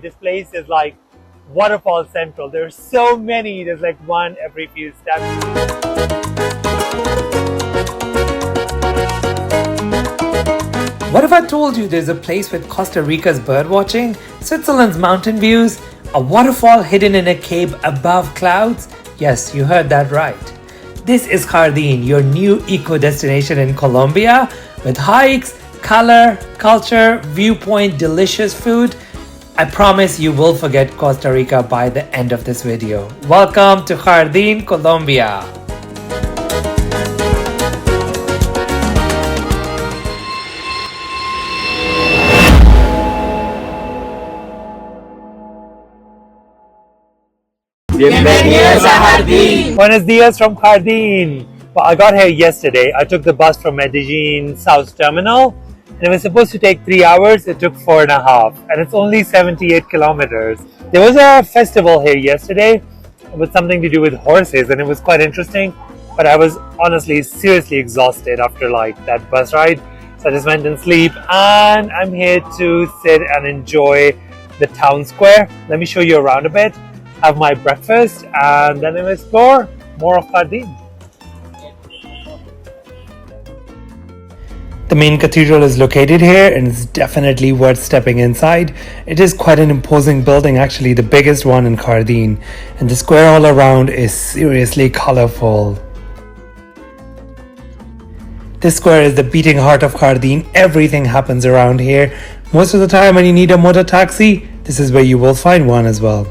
This place is like Waterfall Central. There's so many. There's like one every few steps. What if I told you there's a place with Costa Rica's birdwatching, Switzerland's mountain views, a waterfall hidden in a cave above clouds? Yes, you heard that right. This is Jardin, your new eco destination in Colombia, with hikes, color, culture, viewpoint, delicious food. I promise you will forget Costa Rica by the end of this video. Welcome to Jardin, Colombia. Bienvenidos a Jardin! Buenos dias from Jardin. Well, I got here yesterday. I took the bus from Medellin South Terminal and it was supposed to take 3 hours. It took 4.5 and it's only 78 kilometers. There was a festival here yesterday with something to do with horses and it was quite interesting, but I was honestly seriously exhausted after like that bus ride. So I just went and sleep and I'm here to sit and enjoy the town square. Let me show you around a bit, have my breakfast and then I'll explore more of Jardin. The main cathedral is located here and it's definitely worth stepping inside. It is quite an imposing building, actually the biggest one in Jardin, and the square all around is seriously colorful. This square is the beating heart of Jardin. Everything happens around here. Most of the time when you need a motor taxi, this is where you will find one as well.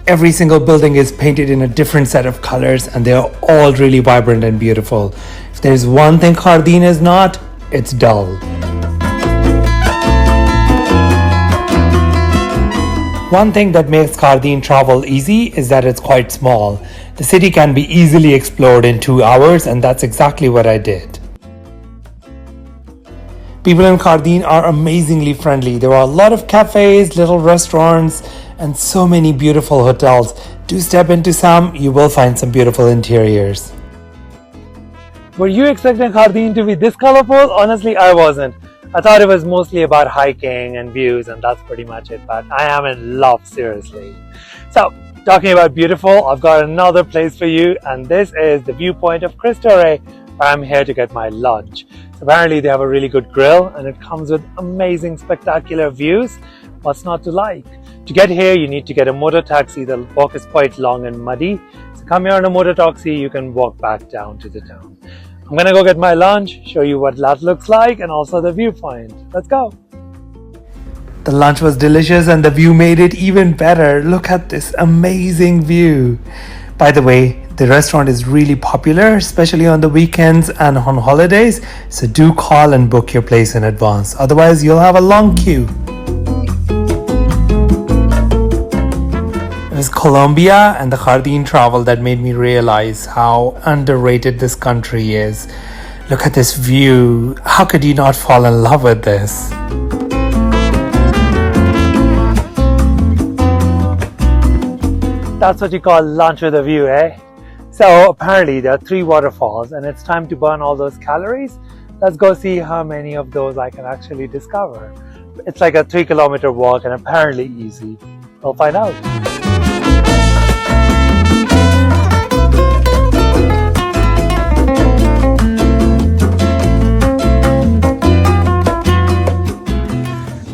Every single building is painted in a different set of colors and they are all really vibrant and beautiful. If there's one thing Jardin is not, it's dull. One thing that makes Jardin travel easy is that it's quite small. The city can be easily explored in 2 hours and that's exactly what I did. People in Jardin are amazingly friendly. There are a lot of cafes, little restaurants, and so many beautiful hotels. Do step into some, you will find some beautiful interiors. Were you expecting Jardin to be this colorful? Honestly, I wasn't. I thought it was mostly about hiking and views and that's pretty much it, but I am in love, seriously. So, talking about beautiful, I've got another place for you and this is the viewpoint of Cristo Rey, where I'm here to get my lunch. So apparently they have a really good grill and it comes with amazing spectacular views. What's not to like? To get here, you need to get a motor taxi. The walk is quite long and muddy. So come here on a motor taxi, you can walk back down to the town. I'm gonna go get my lunch, show you what that looks like and also the viewpoint. Let's go. The lunch was delicious and the view made it even better. Look at this amazing view. By the way, the restaurant is really popular, especially on the weekends and on holidays. So do call and book your place in advance. Otherwise, you'll have a long queue. It was Colombia and the Jardin travel that made me realize how underrated this country is. Look at this view. How could you not fall in love with this? That's what you call lunch with a view, eh? So apparently there are 3 waterfalls and it's time to burn all those calories. Let's go see how many of those I can actually discover. It's like a 3-kilometer walk and apparently easy. We'll find out.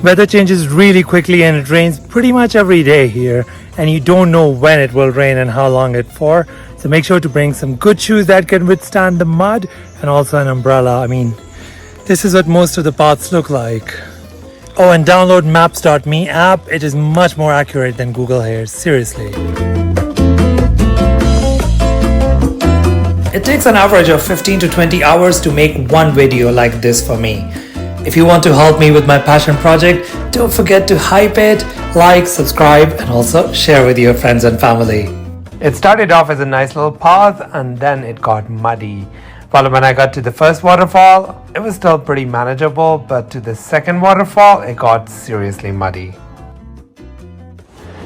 Weather changes really quickly and it rains pretty much every day here and you don't know when it will rain and how long it's for. So make sure to bring some good shoes that can withstand the mud and also an umbrella. I mean, this is what most of the paths look like. Oh, and download maps.me app. It is much more accurate than Google here, seriously. It takes an average of 15 to 20 hours to make one video like this for me. If you want to help me with my passion project, don't forget to hype it, like, subscribe, and also share with your friends and family. It started off as a nice little path and then it got muddy. Well, when I got to the first waterfall, it was still pretty manageable, but to the second waterfall, it got seriously muddy.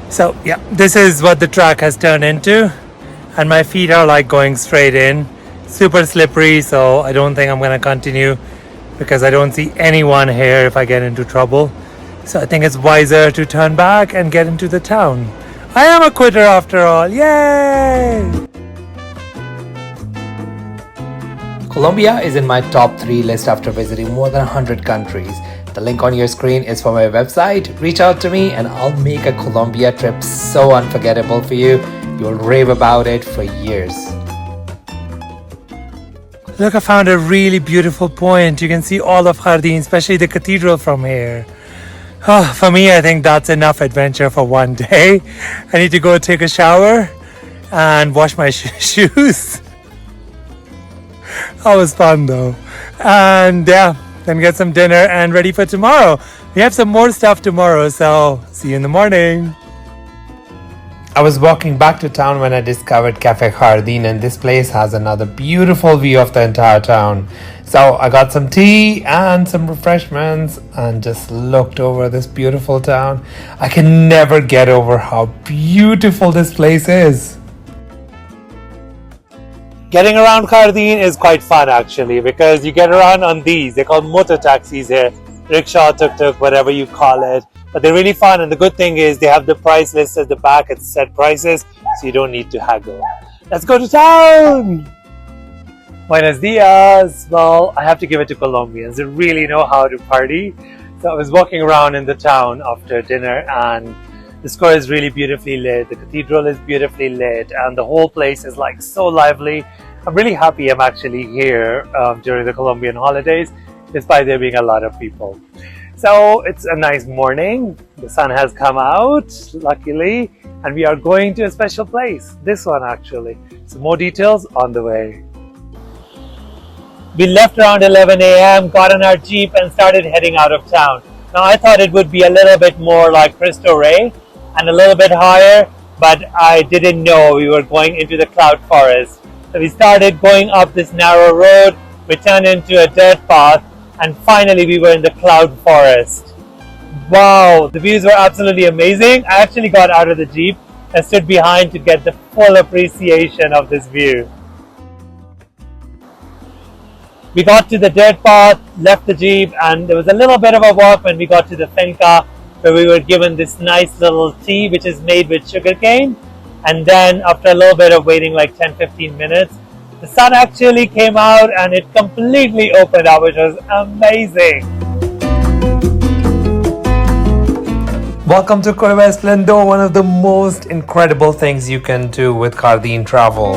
So yeah, this is what the track has turned into and my feet are like going straight in. Super slippery, so I don't think I'm gonna continue because I don't see anyone here if I get into trouble. So I think it's wiser to turn back and get into the town. I am a quitter after all. Yay! Colombia is in my top 3 list after visiting more than 100 countries. The link on your screen is for my website. Reach out to me and I'll make a Colombia trip so unforgettable for you. You'll rave about it for years. Look, I found a really beautiful point. You can see all of Jardin, especially the cathedral from here. Oh, for me, I think that's enough adventure for one day. I need to go take a shower and wash my shoes. That was fun though. And yeah, then get some dinner and ready for tomorrow. We have some more stuff tomorrow, so see you in the morning. I was walking back to town when I discovered Cafe Jardin, and this place has another beautiful view of the entire town. So I got some tea and some refreshments and just looked over this beautiful town. I can never get over how beautiful this place is. Getting around Jardin is quite fun actually, because you get around on these. They're called motor taxis here. Rickshaw, tuk-tuk, whatever you call it. But they're really fun, and the good thing is they have the price list at the back. It's set prices, so you don't need to haggle. Let's go to town! Buenos dias! Well, I have to give it to Colombians. They really know how to party. So I was walking around in the town after dinner, and the square is really beautifully lit. The cathedral is beautifully lit, and the whole place is like so lively. I'm really happy I'm actually here during the Colombian holidays, despite there being a lot of people. So it's a nice morning. The sun has come out, luckily, and we are going to a special place. This one actually. So more details on the way. We left around 11 a.m., got on our Jeep and started heading out of town. Now I thought it would be a little bit more like Cristo Rey and a little bit higher, but I didn't know we were going into the cloud forest. So we started going up this narrow road, we turned into a dirt path, and finally we were in the cloud forest. Wow, the views were absolutely amazing. I actually got out of the Jeep and stood behind to get the full appreciation of this view. We got to the dirt path, left the Jeep, and there was a little bit of a walk when we got to the finca, where we were given this nice little tea which is made with sugarcane. And then after a little bit of waiting, like 10-15 minutes, the sun actually came out and it completely opened up, which was amazing. Welcome to Cueva del Esplendor, one of the most incredible things you can do with Jardin travel.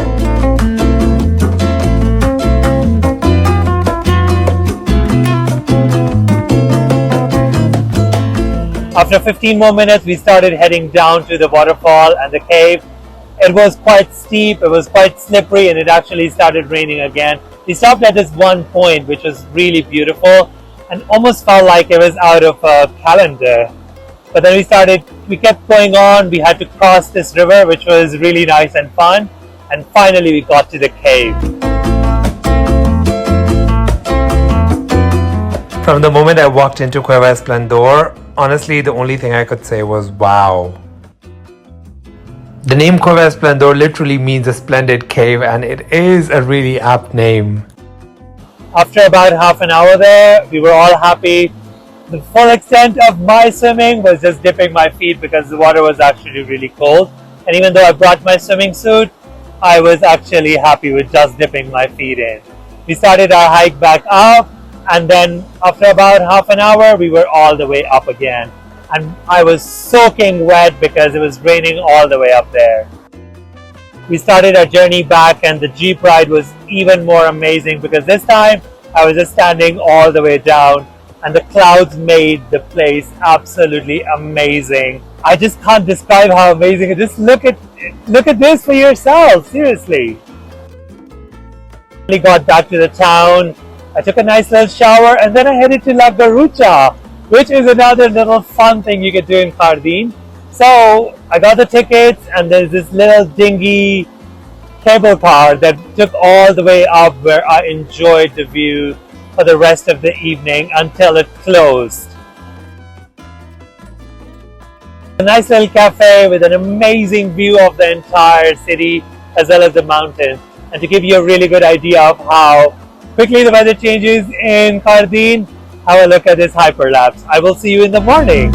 After 15 more minutes, we started heading down to the waterfall and the cave. It was quite steep, it was quite slippery, and it actually started raining again. We stopped at this one point, which was really beautiful and almost felt like it was out of a calendar. But then we kept going on. We had to cross this river, which was really nice and fun. And finally, we got to the cave. From the moment I walked into Cueva del Esplendor, honestly, the only thing I could say was wow. The name Cueva del Esplendor literally means a splendid cave, and it is a really apt name. After about half an hour there, we were all happy. The full extent of my swimming was just dipping my feet because the water was actually really cold. And even though I brought my swimming suit, I was actually happy with just dipping my feet in. We started our hike back up, and then after about half an hour, we were all the way up again. And I was soaking wet because it was raining all the way up there. We started our journey back, and the Jeep ride was even more amazing because this time I was just standing all the way down, and the clouds made the place absolutely amazing. I just can't describe how amazing it is. Just look at this for yourself, seriously. We got back to the town. I took a nice little shower, and then I headed to La Garucha, which is another little fun thing you can do in Jardin. So I got the tickets, and there's this little dingy cable car that took all the way up, where I enjoyed the view for the rest of the evening until it closed. A nice little cafe with an amazing view of the entire city as well as the mountains. And to give you a really good idea of how quickly the weather changes in Jardin, have a look at this hyperlapse. I will see you in the morning.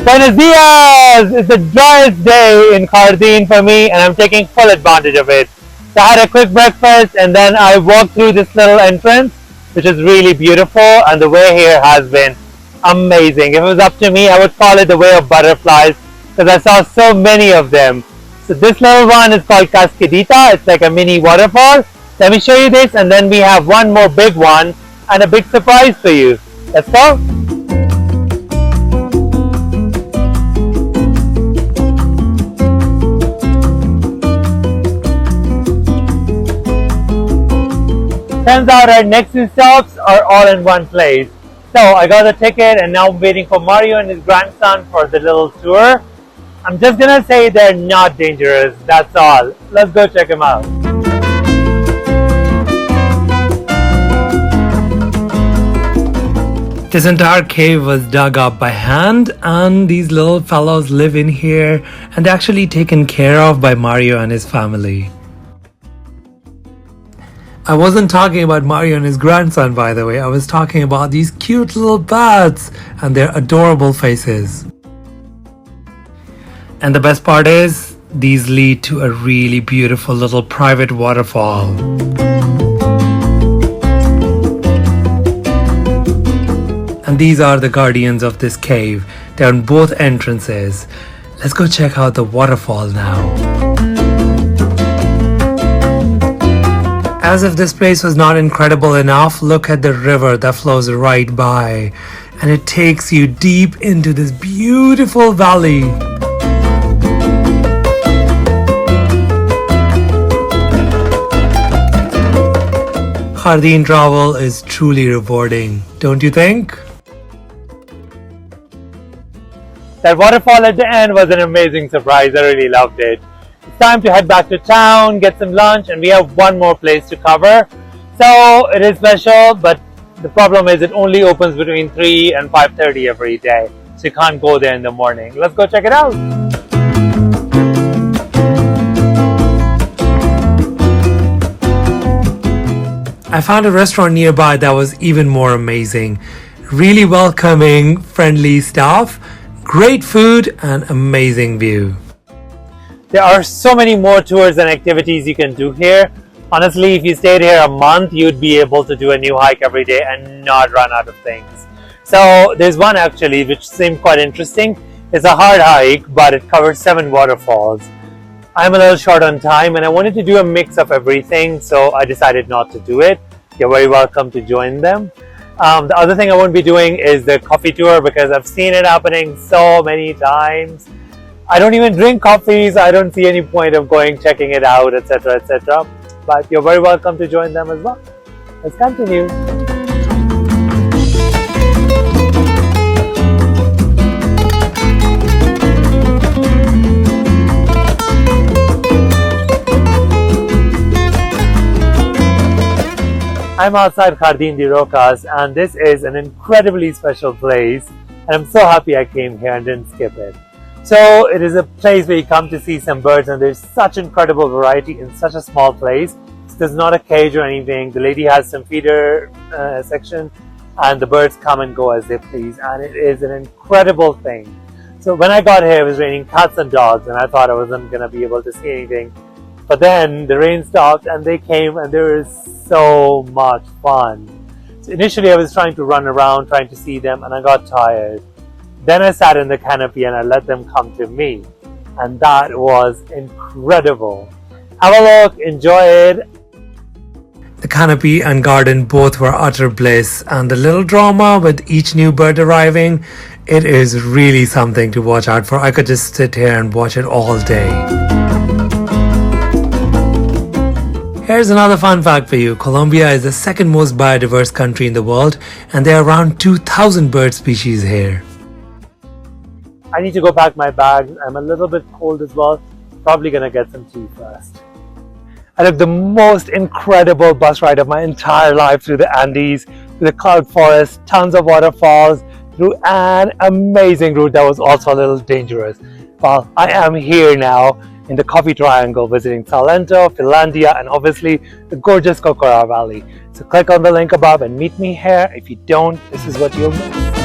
Buenos dias! It's the driest day in Jardin for me and I'm taking full advantage of it. So I had a quick breakfast and then I walked through this little entrance which is really beautiful, and the way here has been amazing. If it was up to me, I would call it the way of butterflies because I saw so many of them. So this little one is called Cascadita. It's like a mini waterfall. Let me show you this, and then we have one more big one and a big surprise for you. Let's go! Turns out our next two stops are all in one place. So I got a ticket and now I'm waiting for Mario and his grandson for the little tour. I'm just gonna say they're not dangerous, that's all. Let's go check them out. This entire cave was dug up by hand, and these little fellows live in here and they're actually taken care of by Mario and his family. I wasn't talking about Mario and his grandson, by the way. I was talking about these cute little bats and their adorable faces. And the best part is, these lead to a really beautiful little private waterfall. And these are the guardians of this cave. They're on both entrances. Let's go check out the waterfall now. As if this place was not incredible enough, look at the river that flows right by, and it takes you deep into this beautiful valley. Jardin travel is truly rewarding, don't you think? That waterfall at the end was an amazing surprise. I really loved it. It's time to head back to town, get some lunch, and we have one more place to cover. So it is special, but the problem is it only opens between 3 and 5:30 every day. So you can't go there in the morning. Let's go check it out. I found a restaurant nearby that was even more amazing. Really welcoming, friendly staff, great food, and amazing view. There are so many more tours and activities you can do here. Honestly, if you stayed here a month, you'd be able to do a new hike every day and not run out of things. So there's one actually which seemed quite interesting. It's a hard hike, but it covers 7 waterfalls. I'm a little short on time and I wanted to do a mix of everything, so I decided not to do it. You're very welcome to join them. The other thing I won't be doing is the coffee tour because I've seen it happening so many times. I don't even drink coffee, so I don't see any point of going checking it out, etc, etc. But you're very welcome to join them as well. Let's continue. I'm outside Jardin de Rocas, and this is an incredibly special place, and I'm so happy I came here and didn't skip it. So it is a place where you come to see some birds, and there's such incredible variety in such a small place. There's not a cage or anything. The lady has some feeder section and the birds come and go as they please, and it is an incredible thing. So when I got here, it was raining cats and dogs and I thought I wasn't going to be able to see anything. But then the rain stopped and they came, and there is so much fun. So initially I was trying to run around trying to see them and I got tired. Then I sat in the canopy and I let them come to me, and that was incredible. Have a look, enjoy it. The canopy and garden both were utter bliss, and the little drama with each new bird arriving, it is really something to watch out for. I could just sit here and watch it all day. Here's another fun fact for you. Colombia is the second most biodiverse country in the world, and there are around 2,000 bird species here. I need to go pack my bags. I'm a little bit cold as well. Probably gonna get some tea first. I took the most incredible bus ride of my entire life through the Andes, through the cloud forest, tons of waterfalls, through an amazing route that was also a little dangerous. Well, I am here now in the Coffee Triangle visiting Salento, Finlandia, and obviously the gorgeous Kokora Valley. So click on the link above and meet me here. If you don't, this is what you'll miss.